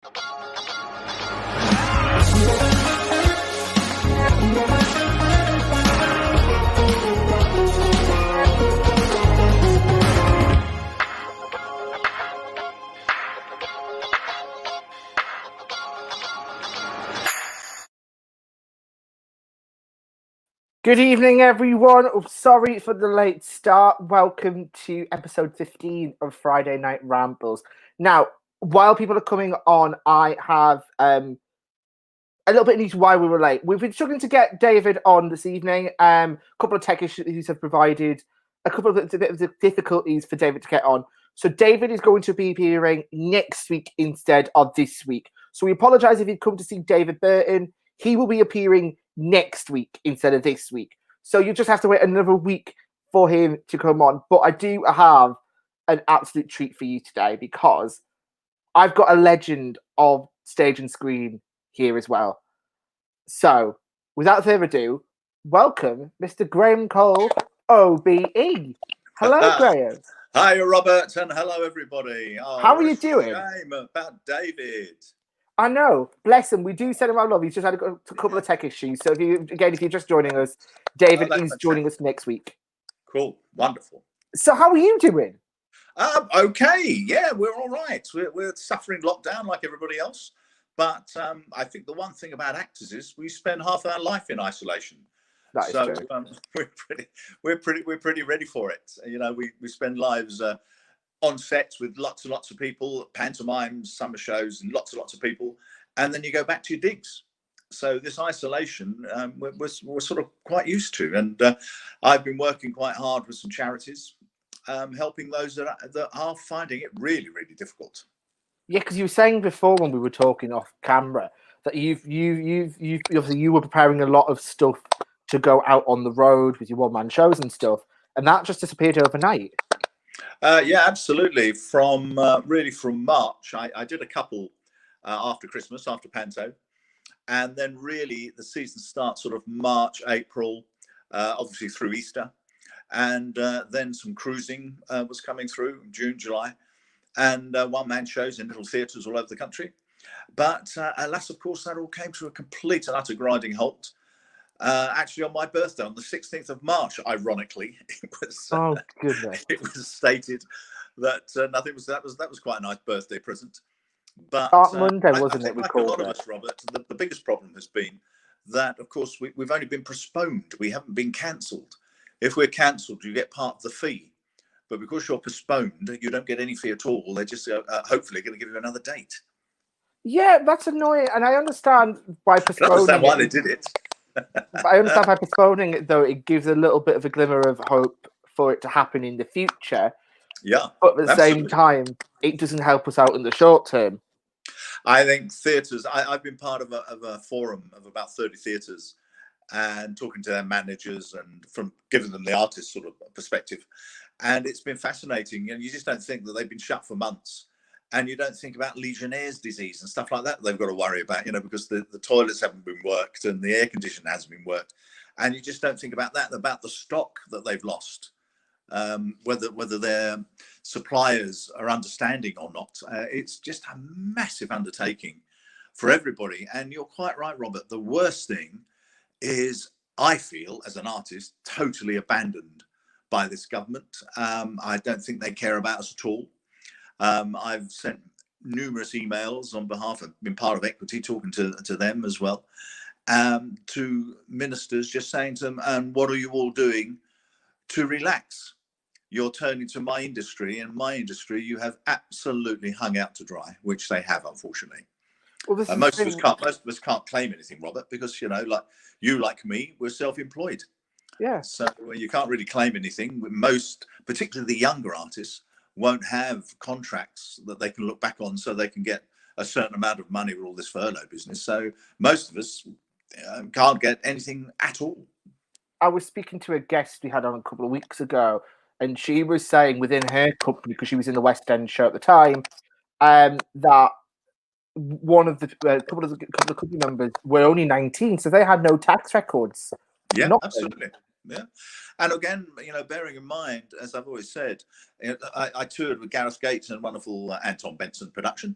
Good evening, everyone. Oh, sorry for the late start. Welcome to episode 15 of Friday Night Rambles. Now, while people are coming on, I have a little bit of news why we were late. We've been struggling to get David on this evening. A couple of tech issues have provided a couple of difficulties for David to get on. So David is going to be appearing next week instead of this week. So we apologise if you've come to see David Burton. He will be appearing next week instead of this week. So you just have to wait another week for him to come on. But I do have an absolute treat for you today because I've got a legend of stage and screen here as well. So without further ado, welcome Mr. Graham Cole, OBE. Hello, Graham. Hi, Robert, and hello, everybody. Oh, how are you doing? Shame about David. I know, bless him. We do send him our love. He's just had a couple of tech issues. So if you're just joining us, David is joining us next week. Cool, wonderful. So how are you doing? Okay, yeah, we're all right. We're suffering lockdown like everybody else, but I think the one thing about actors is we spend half our life in isolation. That is true. We're pretty ready for it. You know, we spend lives on sets with lots and lots of people, pantomimes, summer shows, and lots of people, and then you go back to your digs. So this isolation, we're sort of quite used to, and I've been working quite hard with some charities, helping those that are finding it really, really difficult. Yeah, because you were saying before when we were talking off camera that you obviously you were preparing a lot of stuff to go out on the road with your one-man shows and stuff, and that just disappeared overnight. Yeah, absolutely. From March, I did a couple after Christmas, after Panto, and then really the season starts sort of March, April, obviously through Easter, and then some cruising was coming through June, July, and one-man shows in little theatres all over the country. But alas, of course, that all came to a complete and utter grinding halt. Actually, on my birthday, on the 16th of March, ironically, it was. Oh goodness! It was stated that nothing was. That was quite a nice birthday present. But Monday, wasn't I it? think like a lot of us, Robert, the biggest problem has been that, of course, we've only been postponed. We haven't been cancelled. If we're cancelled, you get part of the fee. But because you're postponed, you don't get any fee at all. They're just hopefully going to give you another date. Yeah, that's annoying, and I understand why postponing. I understand why they did it. I understand by postponing it, though, it gives a little bit of a glimmer of hope for it to happen in the future. Yeah. But at the same time, it doesn't help us out in the short term. I think theatres, I've been part of a forum of about 30 theatres and talking to their managers and from giving them the artist sort of perspective. And it's been fascinating. And you just don't think that they've been shut for months. And you don't think about Legionnaire's disease and stuff like that they've got to worry about, you know, because the toilets haven't been worked and the air conditioning hasn't been worked. And you just don't think about that, about the stock that they've lost, whether their suppliers are understanding or not. It's just a massive undertaking for everybody. And you're quite right, Robert. The worst thing is, I feel, as an artist, totally abandoned by this government. I don't think they care about us at all. I've sent numerous emails on behalf of, been part of Equity, talking to them as well, to ministers, just saying to them, and what are you all doing to relax? You're turning to my industry, and my industry you have absolutely hung out to dry, which they have, unfortunately. Well, most of us can't claim anything, Robert, because, you know, like you, like me, we're self-employed. Yeah. So you can't really claim anything. Most, particularly the younger artists, won't have contracts that they can look back on so they can get a certain amount of money with all this furlough business. So most of us can't get anything at all. I was speaking to a guest we had on a couple of weeks ago, and she was saying within her company, because she was in the West End show at the time, that one of the couple of company members were only 19, so they had no tax records. Yeah, absolutely. Yeah. And again, bearing in mind, as I've always said, I toured with Gareth Gates and wonderful Anton Benson production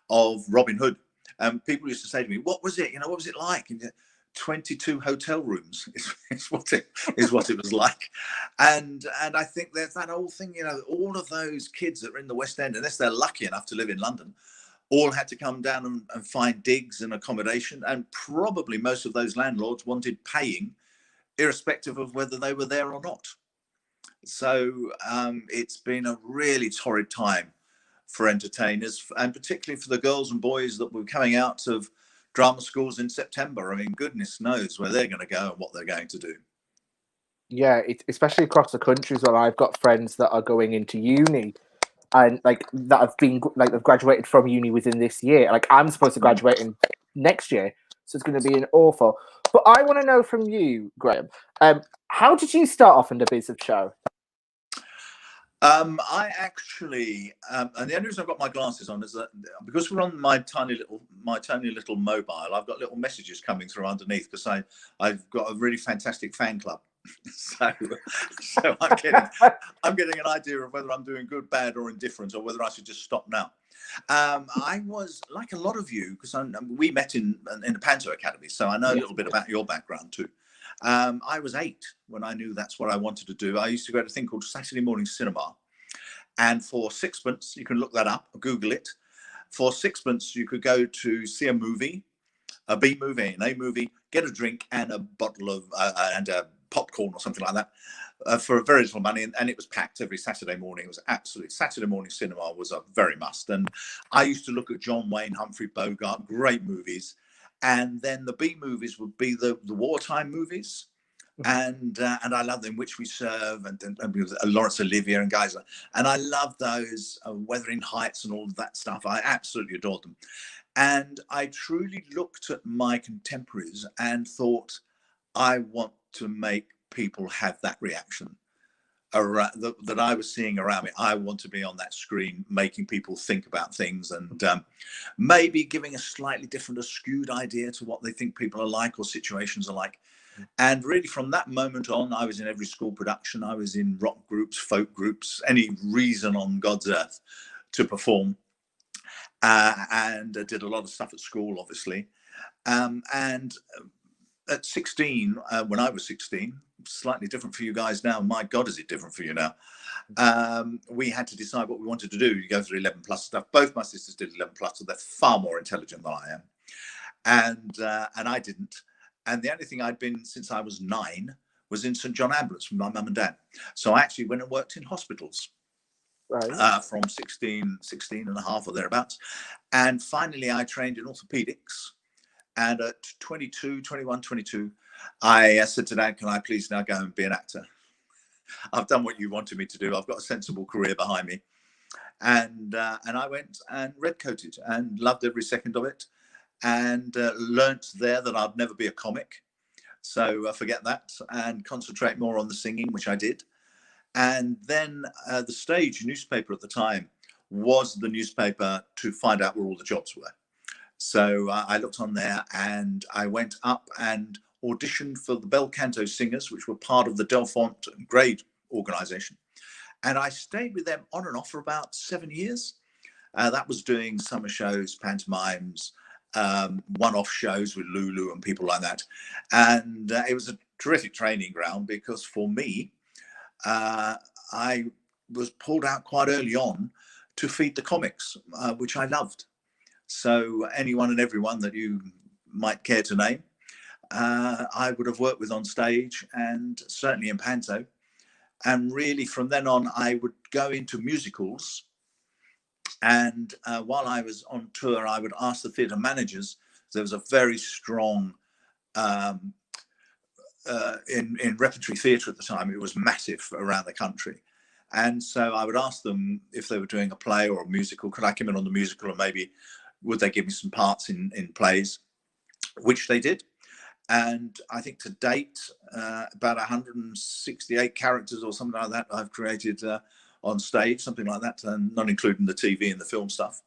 of Robin Hood. People used to say to me, what was it? What was it like? And 22 hotel rooms is what it was like. And I think there's that whole thing, all of those kids that are in the West End, unless they're lucky enough to live in London, all had to come down and find digs and accommodation. And probably most of those landlords wanted paying irrespective of whether they were there or not. So it's been a really torrid time for entertainers, and particularly for the girls and boys that were coming out of drama schools in September. I mean, goodness knows where they're going to go and what they're going to do. Yeah, especially across the country as well. I've got friends that are going into uni and that have been they've graduated from uni within this year. Like I'm supposed to graduate in next year, so it's going to be an awful. But I want to know from you, Graham, how did you start off in the biz of show? I actually, and the only reason I've got my glasses on is that because we're on my tiny little mobile, I've got little messages coming through underneath because I've got a really fantastic fan club. So I'm getting an idea of whether I'm doing good, bad, or indifferent, or whether I should just stop now. I was like a lot of you because we met in the Panto Academy, so I know a little bit about your background too. I was 8 when I knew that's what I wanted to do. I used to go to a thing called Saturday morning cinema, and for sixpence, you can look that up, Google it. For sixpence, you could go to see a movie, a B movie, an A movie, get a drink and a bottle of and a popcorn or something like that for a very little money, and it was packed every Saturday morning. It was absolutely Saturday morning cinema was a very must, and I used to look at John Wayne, Humphrey Bogart, great movies. And then the B movies would be the wartime movies, and I love them, Which We Serve, and Laurence Olivier and guys, and I love those Wuthering Heights and all of that stuff. I absolutely adored them, and I truly looked at my contemporaries and thought, I want to make people have that reaction that I was seeing around me. I want to be on that screen, making people think about things, and maybe giving a slightly different, a skewed idea to what they think people are like or situations are like. And really, from that moment on, I was in every school production. I was in rock groups, folk groups, any reason on God's earth to perform, and did a lot of stuff at school, obviously. And at 16, when I was 16, slightly different for you guys now. My God, is it different for you now? We had to decide what we wanted to do. You go through 11 plus stuff. Both my sisters did 11 plus, so they're far more intelligent than I am. And I didn't. And the only thing I'd been since I was 9 was in St. John Ambulance with my mum and dad. So I actually went and worked in hospitals. Right. From 16 and a half or thereabouts. And finally, I trained in orthopedics. And at 21, 22, I said to Dad, can I please now go and be an actor? I've done what you wanted me to do. I've got a sensible career behind me. And I went and redcoated and loved every second of it, and learnt there that I'd never be a comic. So forget that and concentrate more on the singing, which I did. And then the stage newspaper at the time was the newspaper to find out where all the jobs were. So I looked on there and I went up and auditioned for the Bel Canto Singers, which were part of the Delfont grade organisation. And I stayed with them on and off for about 7 years. That was doing summer shows, pantomimes, one-off shows with Lulu and people like that. And it was a terrific training ground because for me, I was pulled out quite early on to feed the comics, which I loved. So anyone and everyone that you might care to name, I would have worked with on stage and certainly in Panto. And really from then on, I would go into musicals. And while I was on tour, I would ask the theatre managers. There was a very strong, in repertory theatre at the time, it was massive around the country. And so I would ask them if they were doing a play or a musical, could I come in on the musical, or maybe would they give me some parts in plays, which they did. And I think to date, about 168 characters or something like that I've created on stage, something like that, and not including the TV and the film stuff.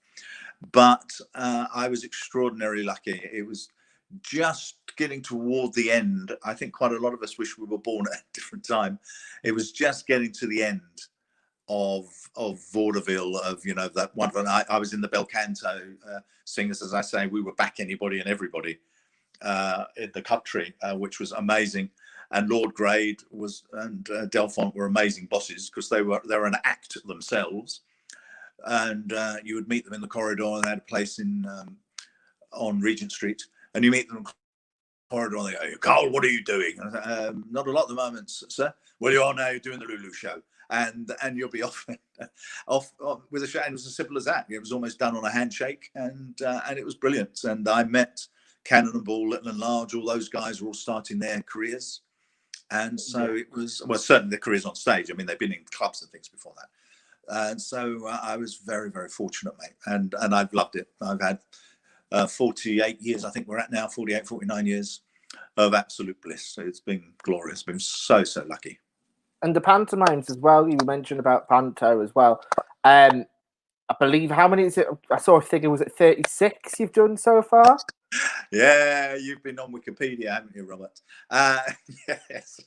But I was extraordinarily lucky. It was just getting toward the end. I think quite a lot of us wish we were born at a different time. It was just getting to the end of vaudeville, of, you know, that one. I was in the bel canto singers, as I say. We were back anybody and everybody in the country, which was amazing. And Lord Grade was, and Delphont were amazing bosses, because they were an act themselves. And you would meet them in the corridor, and they had a place in on Regent Street, and you meet them in the corridor, and they go, "Carl, what are you doing?" And I say, "Not a lot at the moment, sir." "Well, you are now. You're doing the Lulu show." And you'll be off with a show. And it was as simple as that. It was almost done on a handshake, and it was brilliant. And I met Cannonball, Little and Large. All those guys were all starting their careers, and so it was, well, certainly their careers on stage. I mean, they've been in clubs and things before that, and so I was very, very fortunate, mate. And I've loved it. I've had 48 years, I think we're at now, 48, 49 years of absolute bliss. So it's been glorious. Been so lucky. And the pantomimes as well. You mentioned about Panto as well. I believe, how many is it? I saw a figure. Was it 36 you've done so far? Yeah, you've been on Wikipedia, haven't you, Robert? Yes.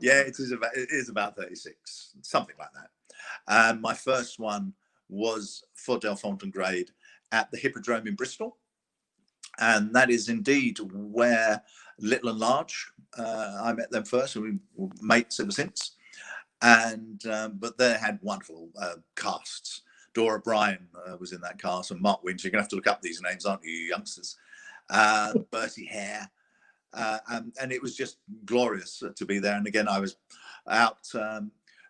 Yeah, it is about 36, something like that. My first one was for Delphont and Grade at the Hippodrome in Bristol, and that is indeed where Little and Large, I met them first, and we were mates ever since. And but they had wonderful casts. Dora Bryan was in that cast, and Mark Winch. You're gonna have to look up these names, aren't you, youngsters? Bertie Hare, and it was just glorious to be there. And again, I was out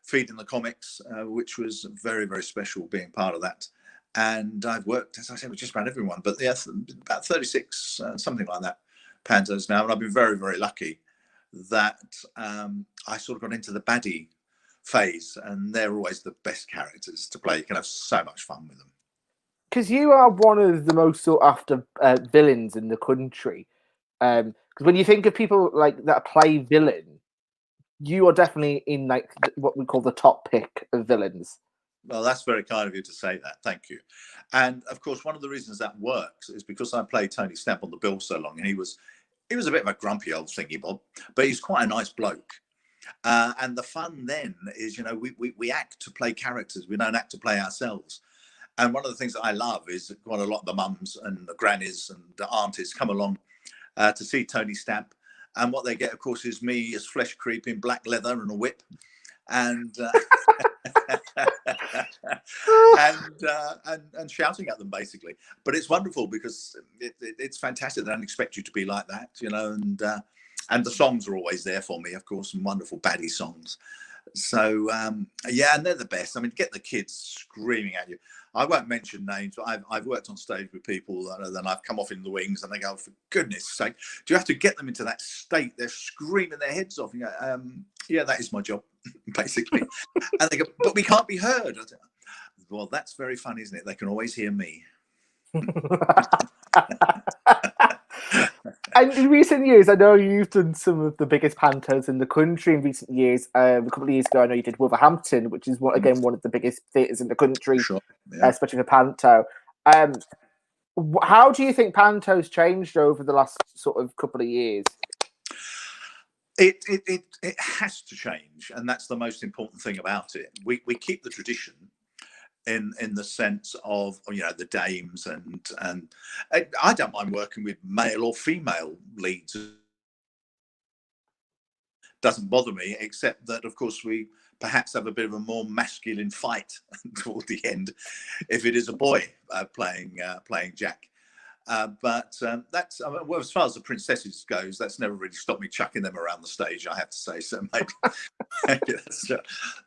feeding the comics, which was very, very special, being part of that. And I've worked, as I said, with just about everyone, but yeah, about 36, something like that, pantos now. And I've been very, very lucky that I sort of got into the baddie phase, and they're always the best characters to play. You can have so much fun with them. Because you are one of the most sought after villains in the country. Because when you think of people like that play villain, you are definitely in like what we call the top pick of villains. Well, that's very kind of you to say that. Thank you. And of course, one of the reasons that works is because I played Tony Stamp on the bill so long, and he was a bit of a grumpy old thingy bob, but he's quite a nice bloke. And the fun then is, you know, we act to play characters. We don't act to play ourselves. And one of the things that I love is that quite a lot of the mums and the grannies and the aunties come along to see Tony Stamp. And what they get, of course, is me as flesh creep in black leather and a whip. And and shouting at them, basically. But it's wonderful because it's fantastic. They don't expect you to be like that, you know. And the songs are always there for me, of course, and wonderful baddie songs. So yeah, and they're the best. I mean, get the kids screaming at you. I won't mention names, but I've worked on stage with people that then I've come off in the wings, and they go, "For goodness sake, do you have to get them into that state? They're screaming their heads off." You go, "Yeah, that is my job," basically. And they go, "But we can't be heard." I say, well, that's very fun, isn't it? They can always hear me. And in recent years, I know you've done some of the biggest pantos in the country in recent years. A couple of years ago, I know you did Wolverhampton, which is again one of the biggest theatres in the country, Sure. Yeah. Especially for panto. How do you think panto's changed over the last sort of couple of years? It has to change, and that's the most important thing about it. We keep the tradition in the sense of, you know, the dames, and I don't mind working with male or female leads. Doesn't bother me, except that of course we perhaps have a bit of a more masculine fight toward the end if it is a boy playing Jack. But that's, well, as far as the princesses goes, that's never really stopped me chucking them around the stage, I have to say. So maybe that's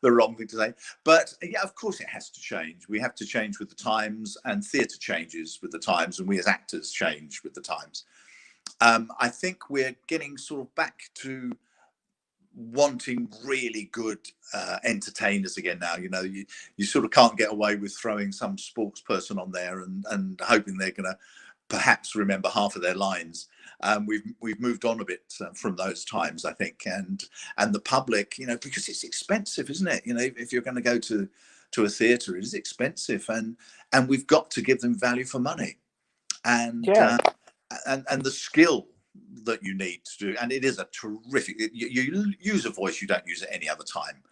the wrong thing to say. But yeah, of course it has to change. We have to change with the times, and theatre changes with the times, and we as actors change with the times. I think we're getting sort of back to wanting really good entertainers again now. You know, you sort of can't get away with throwing some sports person on there and hoping they're going to perhaps remember half of their lines. We've moved on a bit from those times, I think, and the public, you know, because it's expensive, isn't it? You know, if you're going to go to a theatre, it is expensive, and we've got to give them value for money, and Yeah. And the skill that you need to do. And it is a terrific, you use a voice you don't use at any other time.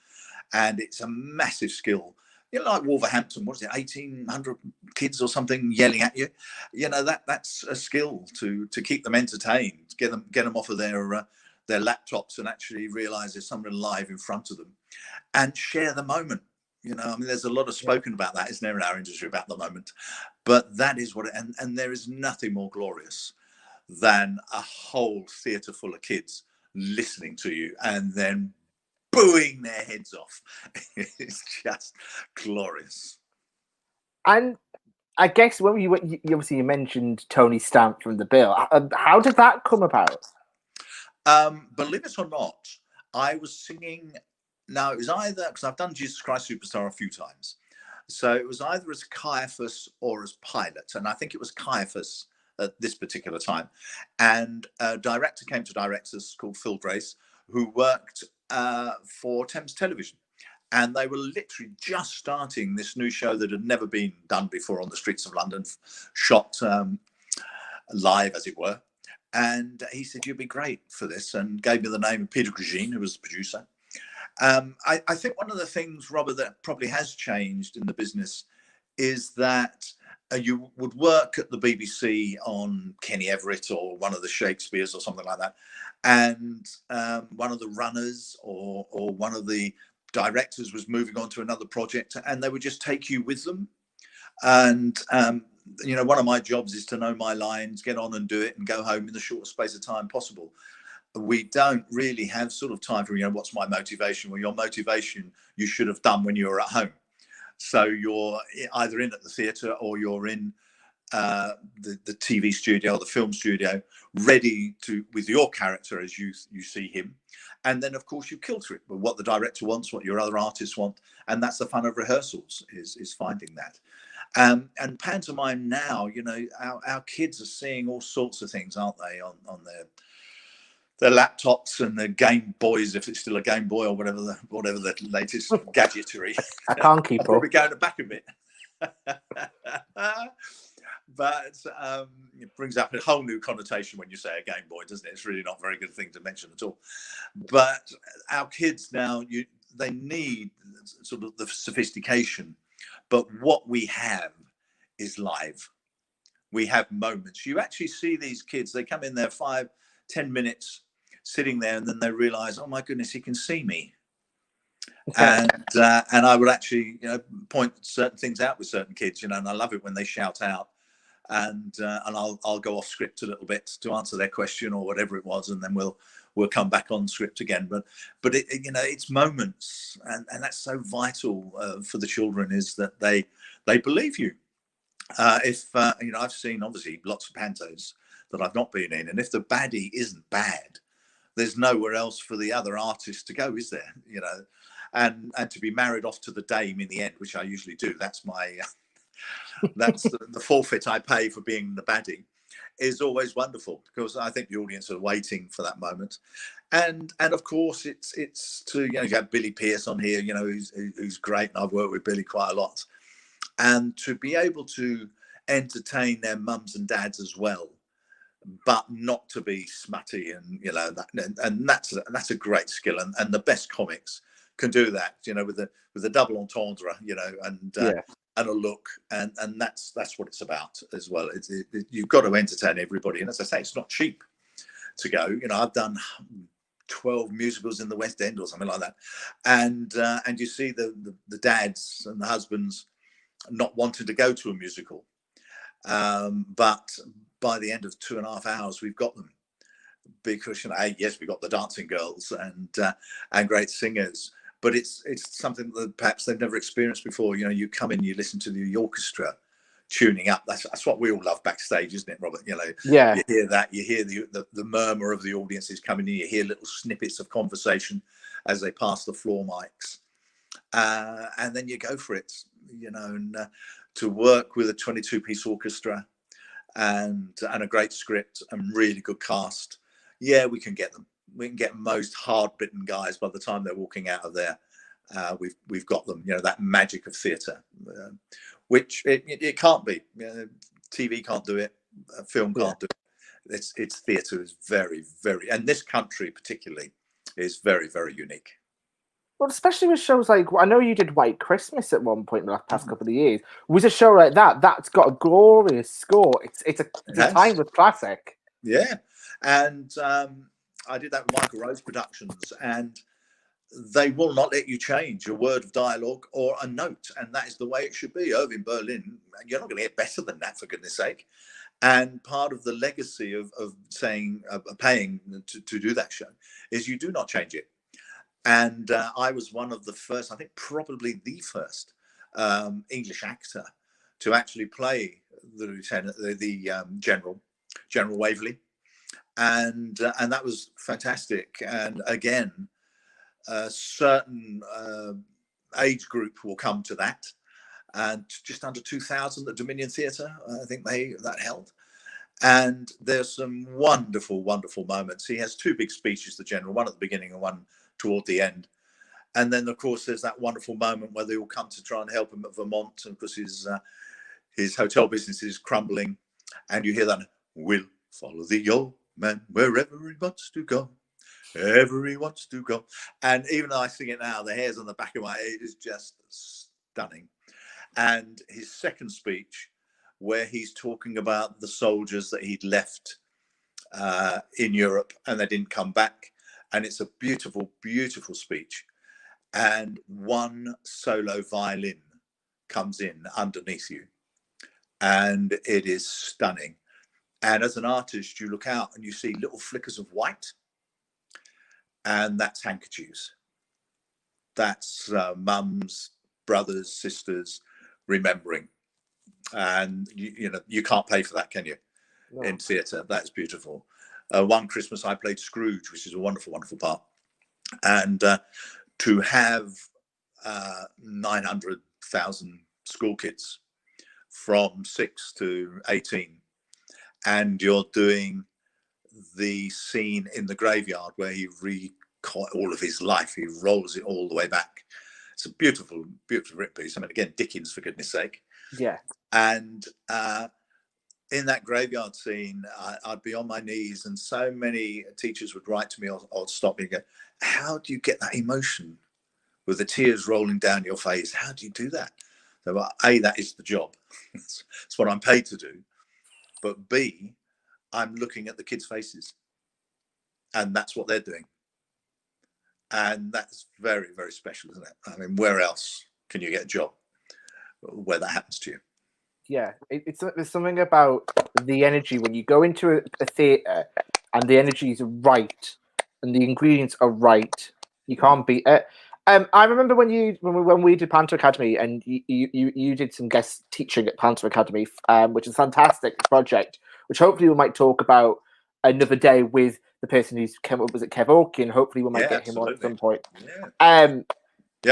And it's a massive skill. You know, like Wolverhampton, what is it, 1,800 kids or something yelling at you? You know, that's a skill to keep them entertained, get them off of their laptops and actually realize there's someone live in front of them and share the moment. You know, I mean, there's a lot of spoken about that, isn't there, in our industry, about the moment. But that is what, and there is nothing more glorious than a whole theatre full of kids listening to you and then booing their heads off. It's just glorious. And I guess when you obviously you mentioned Tony Stamp from The Bill. How did that come about? Believe it or not, I was singing. Now it was either, because I've done Jesus Christ Superstar a few times, so it was either as Caiaphas or as Pilate, and I think it was Caiaphas at this particular time. And a director came to direct us called Phil Grace, who worked for Thames Television, and they were literally just starting this new show that had never been done before on the streets of London, shot live, as it were. And he said, "You'd be great for this," and gave me the name of Peter Grugin, who was the producer. I think one of the things, Robert, that probably has changed in the business is that you would work at the BBC on Kenny Everett or one of the Shakespeares or something like that, and one of the runners or one of the directors was moving on to another project, and they would just take you with them. And you know, one of my jobs is to know my lines, get on and do it, and go home in the shortest space of time possible. We don't really have sort of time for, you know, what's my motivation? Well, your motivation you should have done when you were at home. So you're either in at the theatre or you're in the TV studio or the film studio, ready to, with your character as you see him. And then, of course, you kilter it with what the director wants, what your other artists want. And that's the fun of rehearsals, is finding that. And pantomime now, you know, our kids are seeing all sorts of things, aren't they, on their laptops and their Game Boys, if it's still a Game Boy or whatever the latest gadgetry. I can't keep I'm up. probably going back a bit. But it brings up a whole new connotation when you say a Game Boy, doesn't it? It's really not a very good thing to mention at all. But our kids now, they need sort of the sophistication. But what we have is live. We have moments. You actually see these kids, they come in there 5-10 minutes sitting there, and then they realize, oh my goodness, he can see me. And I would actually, you know, point certain things out with certain kids, you know, and I love it when they shout out, and I'll go off script a little bit to answer their question or whatever it was, and then we'll come back on script again. But it, you know, it's moments, and that's so vital for the children, is that they believe you. If you know, I've seen obviously lots of pantos that I've not been in, and if the baddie isn't bad, there's nowhere else for the other artists to go, is there? You know, and to be married off to the dame in the end, which I usually do. That's my that's the forfeit I pay for being the baddie, is always wonderful, because I think the audience are waiting for that moment. And of course it's to, you know, you have Billy Pearce on here, you know, who's great, and I've worked with Billy quite a lot, and to be able to entertain their mums and dads as well, but not to be smutty, and you know that, and that's a great skill, and the best comics can do that, you know, with the double entendre, you know, and a look, and that's what it's about as well. You've got to entertain everybody, and as I say, it's not cheap to go. You know, I've done 12 musicals in the West End or something like that, and you see the dads and the husbands not wanting to go to a musical, but by the end of 2.5 hours, we've got them, because, you know, yes, we've got the dancing girls and great singers, but it's something that perhaps they've never experienced before. You know, you come in, you listen to the orchestra tuning up. That's what we all love backstage, isn't it, Robert? You know, you hear that, you hear the murmur of the audiences coming in, you hear little snippets of conversation as they pass the floor mics, and then you go for it, you know, and to work with a 22-piece orchestra and a great script and really good cast. Yeah, we can get them. We can get most hard-bitten guys by the time they're walking out of there. We've got them. You know, that magic of theatre, which it can't be. You know, TV can't do it. Film can't do it. its theatre is very, very, and this country particularly is very, very unique. Well, especially with shows like, I know you did White Christmas at one point in the past couple of years. Was a show like that that's got a glorious score? It's a timeless classic. Yeah, and I did that with Michael Rose Productions, and they will not let you change a word of dialogue or a note, and that is the way it should be. Irving Berlin, you're not going to get better than that, for goodness sake. And part of the legacy of saying paying to do that show is you do not change it. And I was one of the first, I think probably the first English actor to actually play the lieutenant, the General Waverley, and that was fantastic. And again, a certain age group will come to that, and just under 2,000 at Dominion Theatre, I think that held. And there's some wonderful, wonderful moments. He has two big speeches, the General, one at the beginning and one toward the end. And then, of course, there's that wonderful moment where they all come to try and help him at Vermont, and because his hotel business is crumbling, and you hear that, "We'll follow the old man wherever he wants to go. Ever he wants to go." And even though I sing it now, the hairs on the back of my head is just stunning. And his second speech, where he's talking about the soldiers that he'd left in Europe and they didn't come back. And it's a beautiful, beautiful speech. And one solo violin comes in underneath you. And it is stunning. And as an artist, you look out and you see little flickers of white. And that's handkerchiefs. That's mums, brothers, sisters remembering. And you can't pay for that, can you? No. In theatre, that's beautiful. One Christmas I played Scrooge, which is a wonderful, wonderful part. And to have 900,000 school kids from 6 to 18, and you're doing the scene in the graveyard where he all of his life, he rolls it all the way back. It's a beautiful, beautiful written piece. I mean, again, Dickens, for goodness sake. Yeah. And in that graveyard scene, I'd be on my knees, and so many teachers would write to me or stop me and go, "How do you get that emotion with the tears rolling down your face? How do you do that?" So, A, that is the job. It's what I'm paid to do. But B, I'm looking at the kids' faces, and that's what they're doing. And that's very, very special, isn't it? I mean, where else can you get a job where that happens to you? Yeah, there's something about the energy when you go into a theatre and the energy is right and the ingredients are right. You can't beat it. I remember when we did Panto Academy, and you did some guest teaching at Panto Academy, which is a fantastic project, which hopefully we might talk about another day with the person who's come up. Was it Kev Orkin? Hopefully we might get him on at some point. Yeah,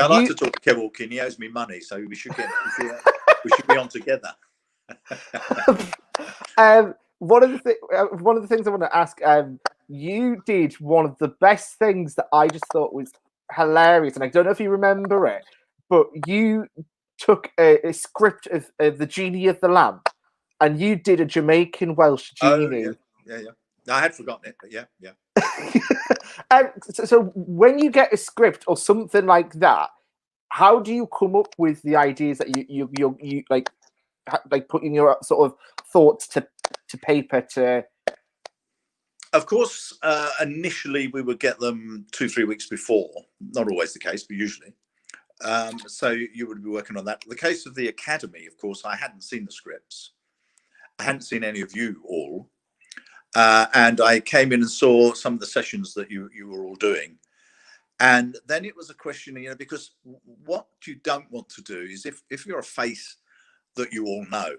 I'd like to talk to Kev Orkin. He owes me money, so we should we should be on together. One of the things I want to ask, you did one of the best things that I just thought was hilarious, and I don't know if you remember it, but you took a script of the Genie of the Lamp, and you did a Jamaican Welsh genie. Oh, yeah. I had forgotten it, but yeah. So when you get a script or something like that, how do you come up with the ideas that you like putting your sort of thoughts to paper to? Of course, initially we would get them 2-3 weeks before. Not always the case, but usually. So you would be working on that. The case of the Academy, of course, I hadn't seen the scripts. I hadn't seen any of you all. And I came in and saw some of the sessions that you were all doing. And then it was a question, because what you don't want to do is if you're a face that you all know,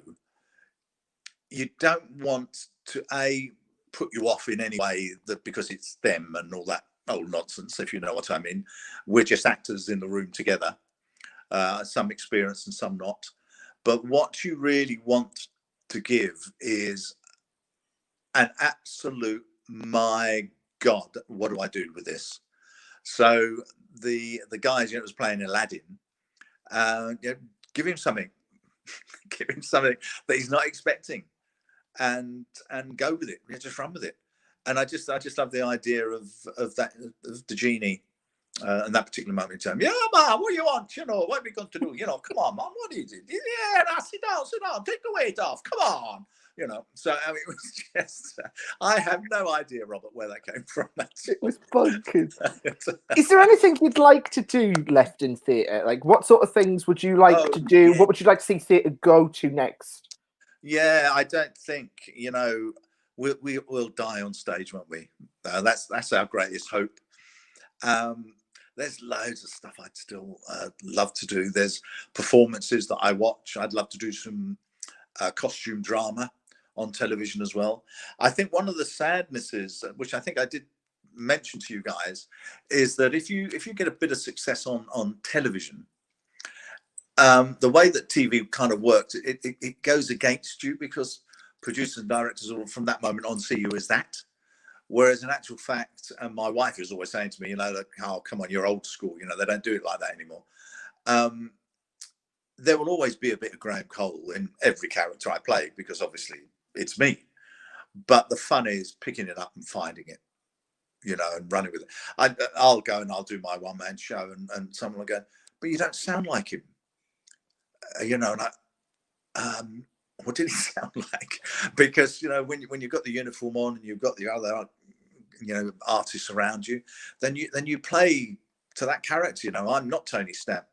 you don't want to put you off in any way that because it's them and all that old nonsense, if you know what I mean. We're just actors in the room together, some experience and some not. But what you really want to give is an absolute, my God, what do I do with this? So the guys, was playing Aladdin, give him something. Give him something that he's not expecting. and go with it. We just run with it. And I just love the idea of that, of the genie. And that particular moment in time, yeah, man, what do you want? You know, what are we going to do? You know, come on, man, what is it? Yeah, now sit down, take the weight off, come on. You know, so I mean, it was just, I have no idea, Robert, where that came from. It was bonkers. Is there anything you'd like to do left in theatre? Like, what sort of things would you like to do? Yeah. What would you like to see theatre go to next? Yeah, I don't think, you know, we'll die on stage, won't we? That's our greatest hope. There's loads of stuff I'd still love to do. There's performances that I watch. I'd love to do some costume drama on television as well. I think one of the sadnesses, which I think I did mention to you guys, is that if you get a bit of success on television, the way that TV kind of works, it goes against you, because producers and directors will from that moment on see you as that. Whereas in actual fact, and my wife is always saying to me, you know, like, oh, come on, you're old school. You know, they don't do it like that anymore. There will always be a bit of Graham Cole in every character I play, because obviously it's me. But the fun is picking it up and finding it, you know, and running with it. I'll go and I'll do my one-man show, and someone will go, but you don't sound like him. You know, and what did he sound like? Because, you know, when you've got the uniform on and you've got the other, you know, artists around you, then you play to that character. You know, I'm not Tony Stamp.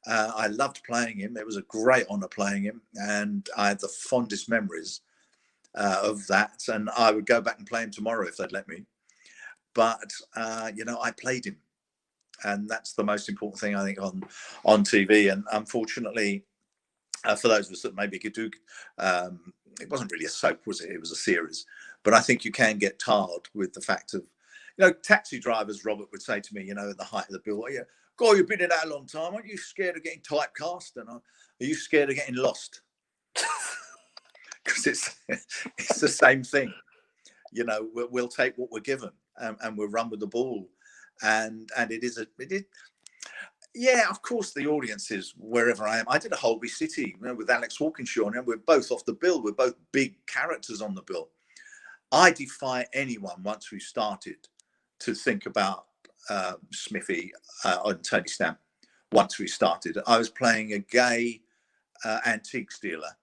I loved playing him. It was a great honor playing him, and I had the fondest memories of that. And I would go back and play him tomorrow if they'd let me. But you know, I played him, and that's the most important thing, I think, on TV. And unfortunately, for those of us that maybe could do, it wasn't really a soap, was it? It was a series. But I think you can get tarred with the fact of, you know, taxi drivers, Robert would say to me, you know, at the height of the bill, yeah, God, you've been in that a long time. Aren't you scared of getting typecast? And are you scared of getting lost? Because it's the same thing. You know, we'll take what we're given, and we'll run with the ball. And it is. Yeah, of course, the audience is wherever I am. I did a Holby City, you know, with Alex Walkinshaw, and we're both off the bill. We're both big characters on the bill. I defy anyone, once we started, to think about Smithy and Tony Stamp. Once we started, I was playing a gay antiques dealer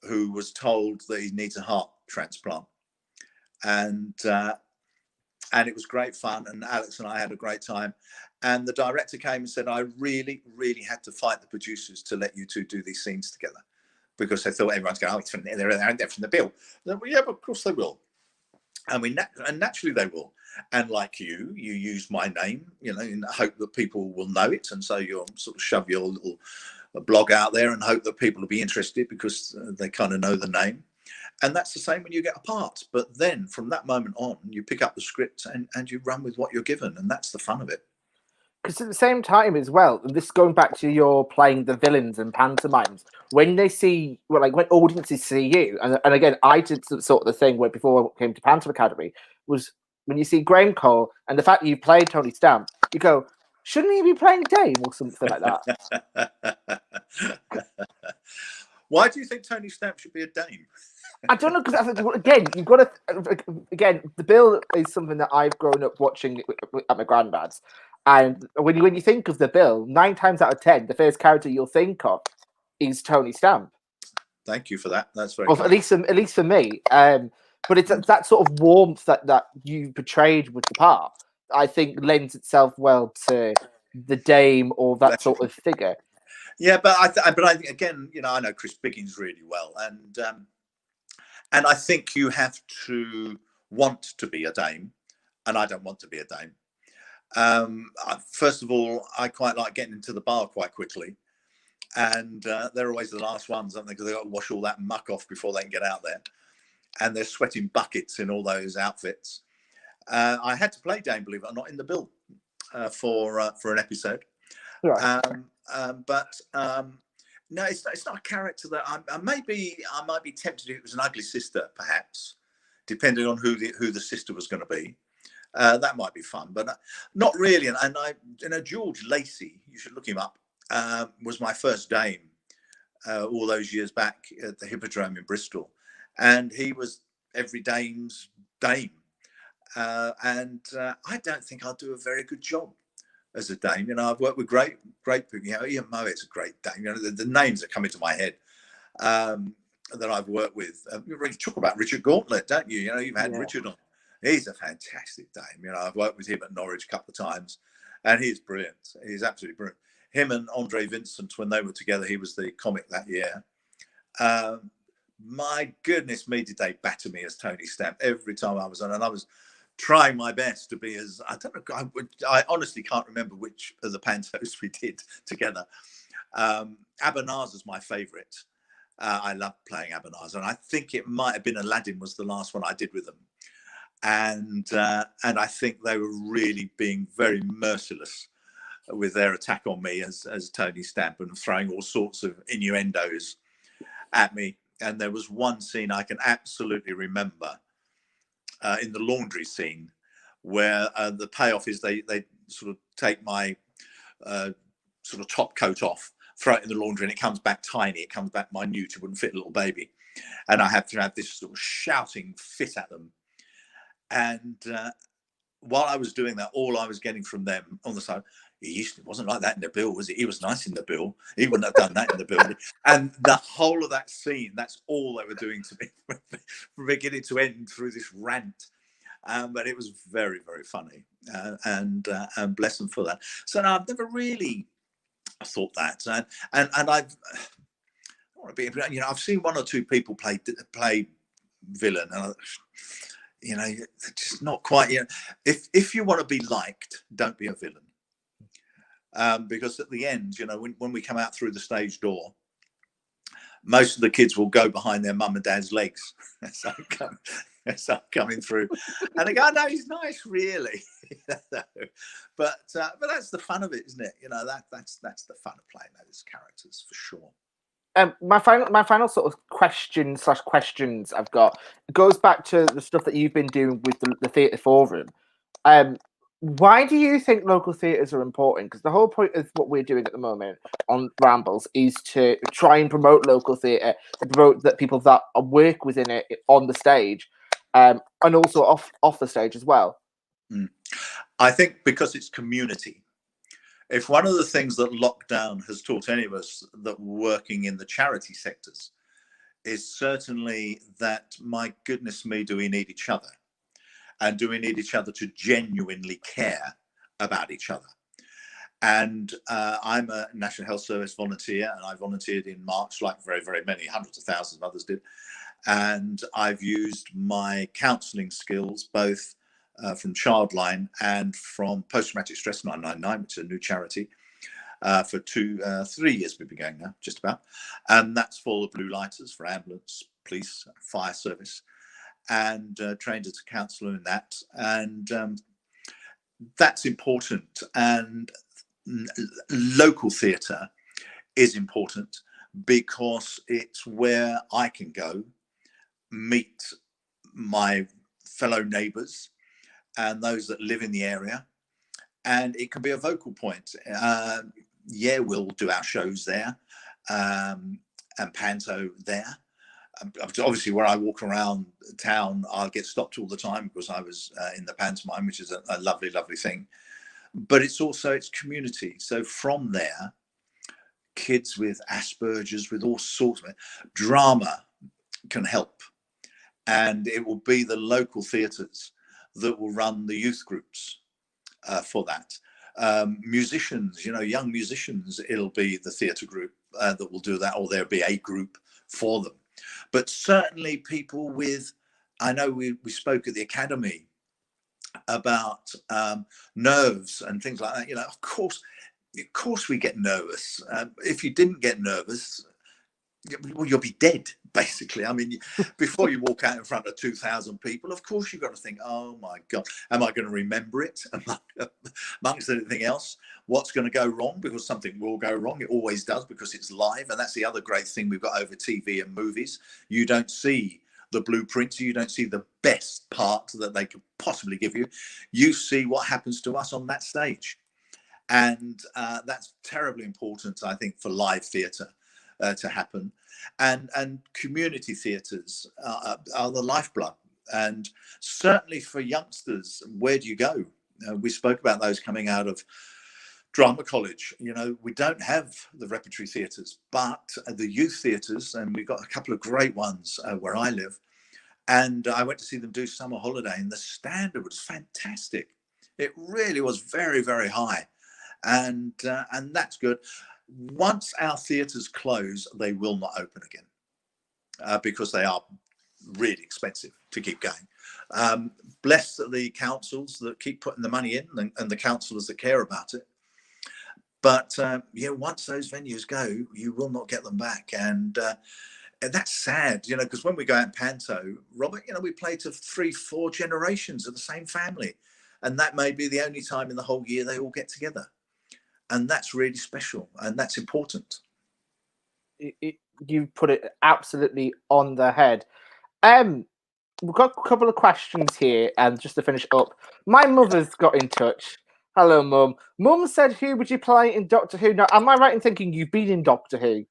who was told that he needs a heart transplant, and it was great fun. And Alex and I had a great time. And the director came and said, I really, really had to fight the producers to let you two do these scenes together, because they thought everyone's going, oh, it's from, they're from the bill. Well, yeah, but of course they will. I mean, and naturally they will. And like you use my name, you know, in the hope that people will know it. And so you'll sort of shove your little blog out there and hope that people will be interested, because they kind of know the name. And that's the same when you get a part. But then from that moment on, you pick up the script and you run with what you're given. And that's the fun of it. Because at the same time as well, and this going back to your playing the villains and pantomimes, when they see, well, like when audiences see you, and again, I did sort of the thing where before I came to Panto Academy, was when you see Graham Cole and the fact that you played Tony Stamp, you go, shouldn't he be playing Dame or something like that? Why do you think Tony Stamp should be a Dame? I don't know, because again, you've got to, again, the bill is something that I've grown up watching at my granddad's. And when you think of the bill, 9 times out of 10, the first character you'll think of is Tony Stamp. Thank you for that. That's very well, at least for me. But it's that sort of warmth that you portrayed with the part, I think, lends itself well to the Dame or that sort of figure. Yeah, but I think, again, you know, I know Chris Biggins really well, and I think you have to want to be a Dame, and I don't want to be a Dame. First of all, I quite like getting into the bar quite quickly, and they're always the last ones, aren't they? Because they've got to wash all that muck off before they can get out there, and they're sweating buckets in all those outfits. I had to play Dame, believe it or not, in the bill for an episode. Right. No, it's not a character that I might be tempted if it was an ugly sister, perhaps, depending on who the sister was going to be. That might be fun, but not really. And George Lacey, you should look him up, was my first Dame all those years back at the Hippodrome in Bristol. and he was every dame's dame. And I don't think I'll do a very good job as a dame. You know, I've worked with great people. You know, Ian Mowatt's a great dame. You know, the names that come into my head that I've worked with. You really talk about Richard Gauntlet, don't you? You know, you've had Richard on. He's a fantastic dame. You know, I've worked with him at Norwich a couple of times, and he's brilliant. He's absolutely brilliant. Him and Andre Vincent, when they were together, he was the comic that year. My goodness me, did they batter me as Tony Stamp every time I was on, and I was trying my best to be as, I don't know, I honestly can't remember which of the Pantos we did together. Abanazar's my favourite. I love playing Abanazar, and I think it might have been Aladdin was the last one I did with them, and I think they were really being very merciless with their attack on me as Tony Stamp, and throwing all sorts of innuendos at me. And there was one scene I can absolutely remember in the laundry scene where the payoff is they sort of take my sort of top coat off, throw it in the laundry, and it comes back tiny. It comes back minute. It wouldn't fit a little baby. And I have to have this sort of shouting fit at them. And while I was doing that, all I was getting from them on the side, it wasn't like that in the bill, was it? He was nice in the bill. He wouldn't have done that in the bill. And the whole of that scene, that's all they were doing to me from beginning to end through this rant. But it was very, very funny. And bless them for that. So no, I've never really thought that. And I've, I want to be, you know, I've seen one or two people play villain, and you know, just not quite. You know, if you want to be liked, don't be a villain. Because at the end, you know, when we come out through the stage door, most of the kids will go behind their mum and dad's legs as I'm coming through, and they go, "No, he's nice, really." But that's the fun of it, isn't it? You know, that's the fun of playing those characters for sure. My final sort of questions I've got goes back to the stuff that you've been doing with the theatre forum. Why do you think local theatres are important? Because the whole point of what we're doing at the moment on Rambles is to try and promote local theatre, to promote that people that work within it on the stage, and also off the stage as well. I think because it's community. If one of the things that lockdown has taught any of us that working in the charity sectors is certainly that, my goodness me, do we need each other? And do we need each other to genuinely care about each other? And I'm a National Health Service volunteer, and I volunteered in March, like very, very many, hundreds of thousands of others did. And I've used my counselling skills, both from Childline and from Post-Traumatic Stress 999, which is a new charity, for 3 years we've been going now, just about. And that's for the Blue Lighters, for ambulance, police, fire service, and trained as a counsellor in that. And that's important. And local theatre is important because it's where I can go, meet my fellow neighbours and those that live in the area, and it can be a vocal point. Yeah, we'll do our shows there, and Panto there. Obviously, where I walk around town, I'll get stopped all the time because I was in the pantomime, which is a lovely, lovely thing. But it's community. So from there, kids with Asperger's, with all sorts of drama can help. And it will be the local theatres that will run the youth groups for that. Musicians, you know, young musicians, it'll be the theatre group that will do that, or there'll be a group for them. But certainly people with, I know we spoke at the Academy about nerves and things like that. You know, of course we get nervous. If you didn't get nervous, well, you'll be dead, basically. I mean, before you walk out in front of 2,000 people, of course you've got to think, oh my God, am I going to remember it? Amongst anything else, what's going to go wrong? Because something will go wrong. It always does, because it's live. And that's the other great thing we've got over TV and movies. You don't see the blueprints. You don't see the best part that they could possibly give you. You see what happens to us on that stage. And that's terribly important, I think, for live theatre. to happen, and community theatres are the lifeblood. And certainly for youngsters, where do you go? We spoke about those coming out of drama college. We don't have the repertory theatres, but the youth theatres, and we've got a couple of great ones where I live. And I went to see them do Summer Holiday, and the standard was fantastic. It really was very, very high, and that's good. Once our theatres close, they will not open again because they are really expensive to keep going. Bless the councils that keep putting the money in, and the councillors that care about it. But once those venues go, you will not get them back, and that's sad, because when we go out in Panto, Robert, we play to 3-4 generations of the same family, and that may be the only time in the whole year they all get together, and that's really special, and that's important. You put it absolutely on the head. We've got a couple of questions here, and just to finish up, my mother's got in touch. Hello, Mum. Mum said, who would you play in Doctor Who? Now, am I right in thinking you've been in Doctor Who?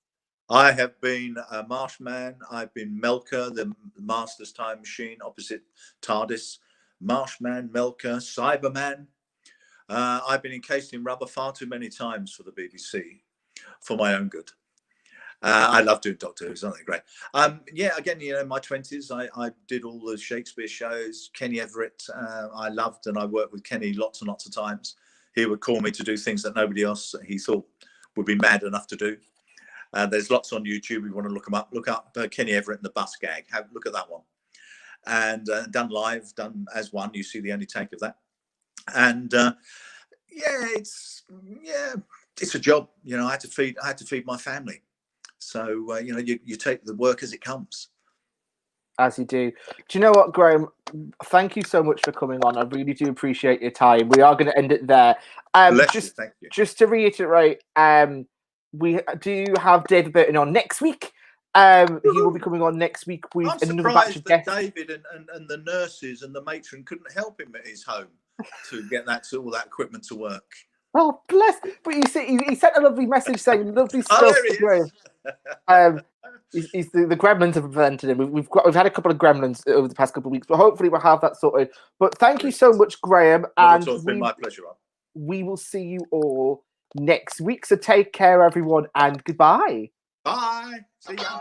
I have been Marshman. I've been Melker, the Master's Time Machine opposite TARDIS. Marshman, Melker, Cyberman. I've been encased in rubber far too many times for the BBC, for my own good. I love doing Doctor Who, isn't it great? Again, in my 20s, I did all the Shakespeare shows. Kenny Everett, I loved, and I worked with Kenny lots and lots of times. He would call me to do things that nobody else he thought would be mad enough to do. There's lots on YouTube. If you want to look them up, look up Kenny Everett and the bus gag. Look at that one. And done live, done as one. You see the only take of that. And it's a job. I had to feed my family. So you take the work as it comes. As you do. Do you know what, Graham? Thank you so much for coming on. I really do appreciate your time. We are going to end it there. Thank you. Just to reiterate, we do have David Burton on next week. He will be coming on next week with another batch of guests. David and the nurses and the matron couldn't help him at his home to get all that equipment to work. Oh, bless! But you see, he sent a lovely message saying lovely stuff. He's the gremlins have prevented him. We've had a couple of gremlins over the past couple of weeks, but hopefully we'll have that sorted. But thank you so much, Graham. And it's been my pleasure. We will see you all next week. So take care, everyone, and goodbye. Bye. See ya.